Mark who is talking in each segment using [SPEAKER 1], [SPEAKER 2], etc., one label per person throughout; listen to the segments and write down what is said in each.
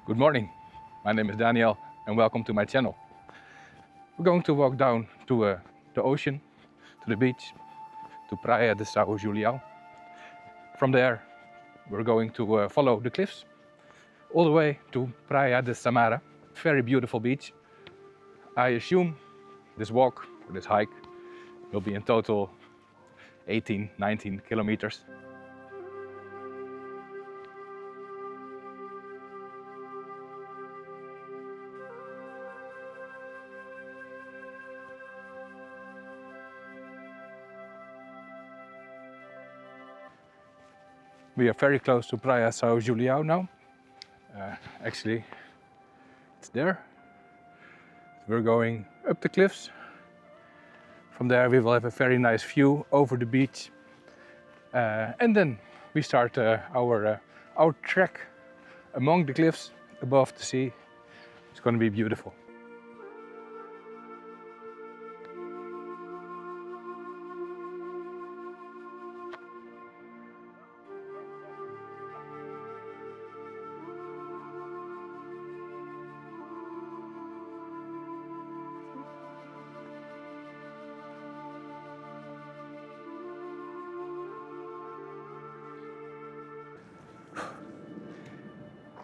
[SPEAKER 1] Good morning, my name is Daniel and welcome to my channel. We're going to walk down to the ocean, to the beach, to Praia de São Julião. From there we're going to follow the cliffs all the way to Praia de Samarra, very beautiful beach. I assume this walk, or this hike, will be in total 18-19 kilometers. We are very close to Praia São Julião now. Actually, it's there. We're going up the cliffs. From there we will have a very nice view over the beach. And then we start our trek among the cliffs above the sea. It's going to be beautiful.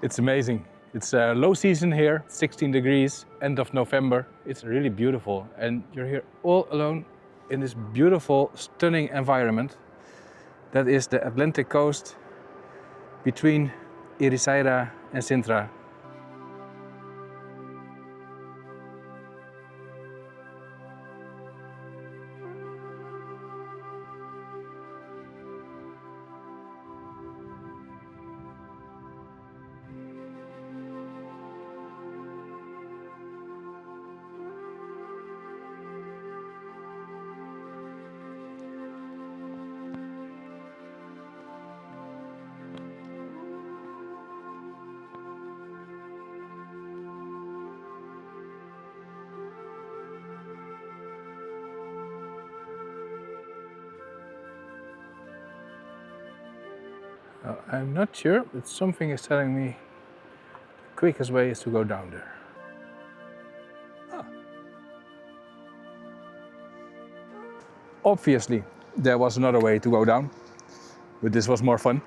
[SPEAKER 1] It's amazing. It's low season here, 16 degrees, end of November. It's really beautiful and you're here all alone in this beautiful, stunning environment. That is the Atlantic coast between Ericeira and Sintra. I'm not sure, but something is telling me the quickest way is to go down there. Obviously, there was another way to go down, but this was more fun.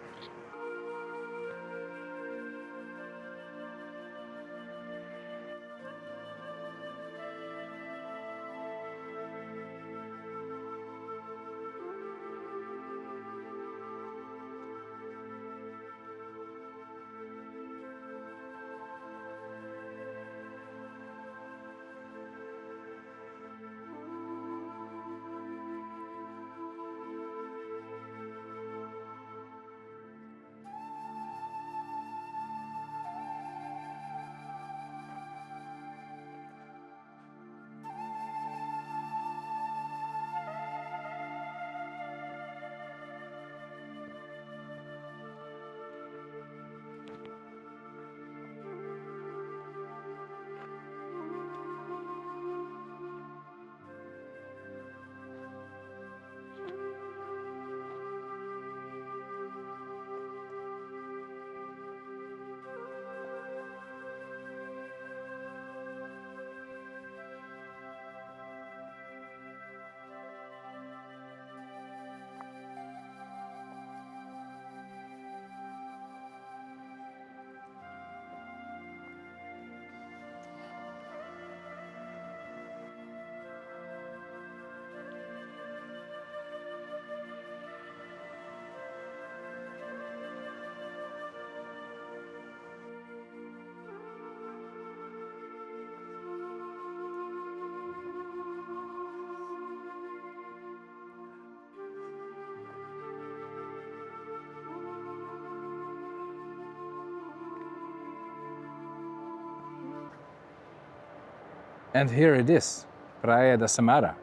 [SPEAKER 1] And here it is, Praia de Samarra,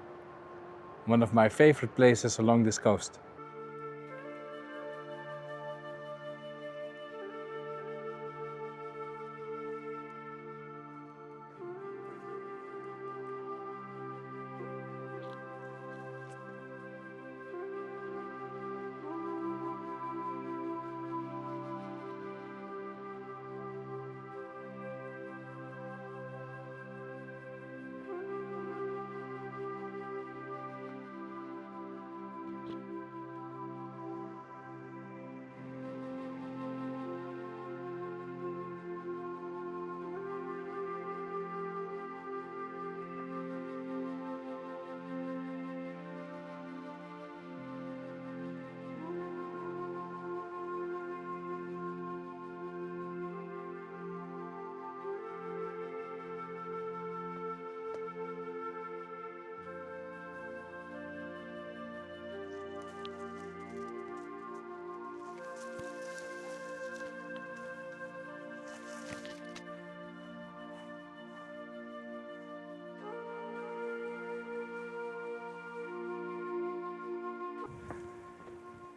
[SPEAKER 1] one of my favorite places along this coast.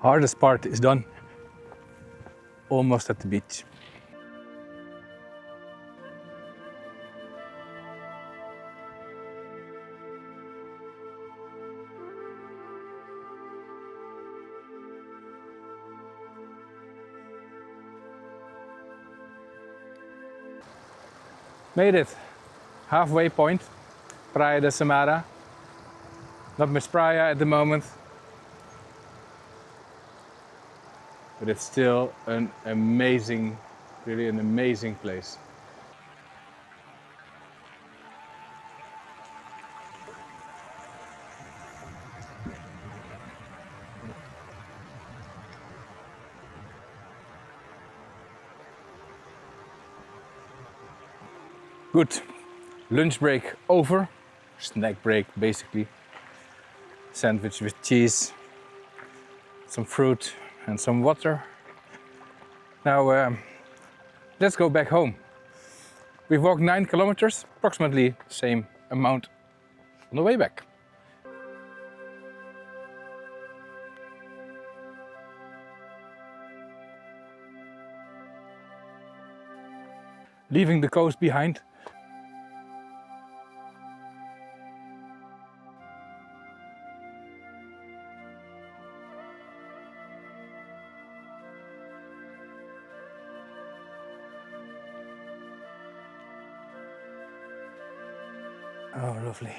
[SPEAKER 1] Hardest part is done. Almost at the beach. Made it. Halfway point. Praia de Samarra. Not much Praia at the moment. But it's still an amazing, really an amazing place. Good. Lunch break over. Snack break basically. Sandwich with cheese, some fruit and some water. Now let's go back home. We've walked 9 kilometers, approximately the same amount on the way back. Leaving the coast behind. Oh, lovely.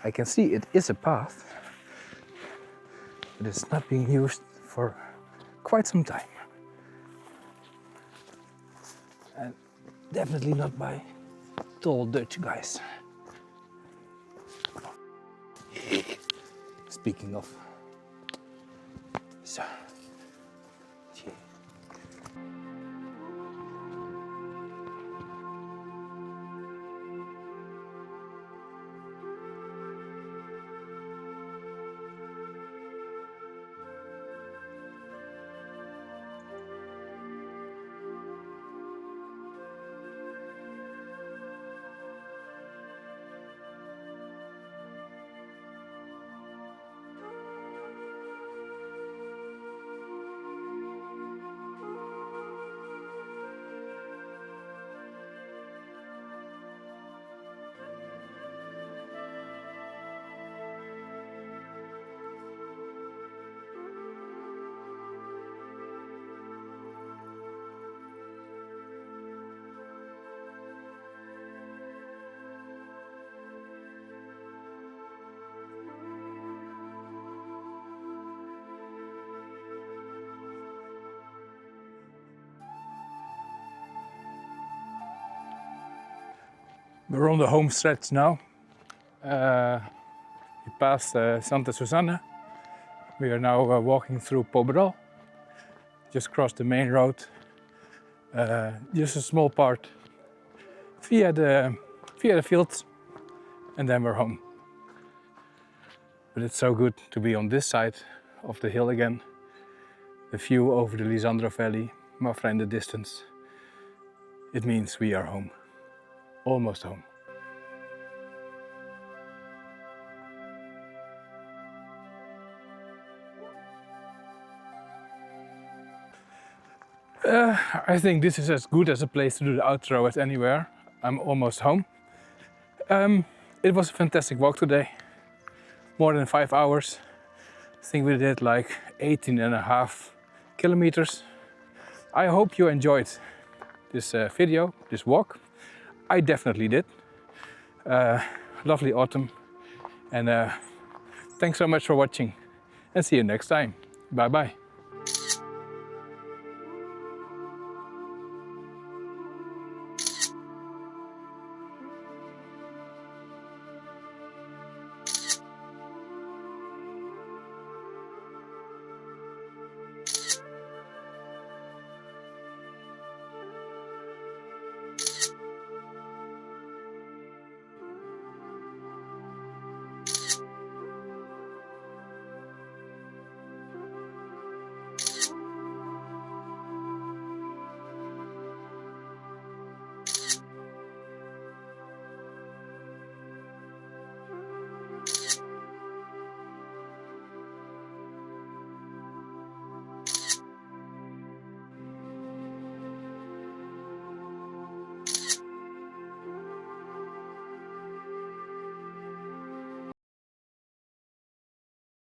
[SPEAKER 1] I can see it is a path, but it's not being used for quite some time. And definitely not by tall Dutch guys. Speaking of, so. We're on the home stretch now. We passed Santa Susana. We are now walking through Pobral. Just crossed the main road. Just a small part via the fields, and then we're home. But it's so good to be on this side of the hill again. The view over the Lisandro Valley, Mafra in the distance. It means we are home. Almost home. I think this is as good as a place to do the outro as anywhere. I'm almost home. It was a fantastic walk today. More than 5 hours. I think we did like 18.5 kilometers. I hope you enjoyed this video, this walk. I definitely did. Lovely autumn, and Thanks so much for watching and see you next time. Bye bye.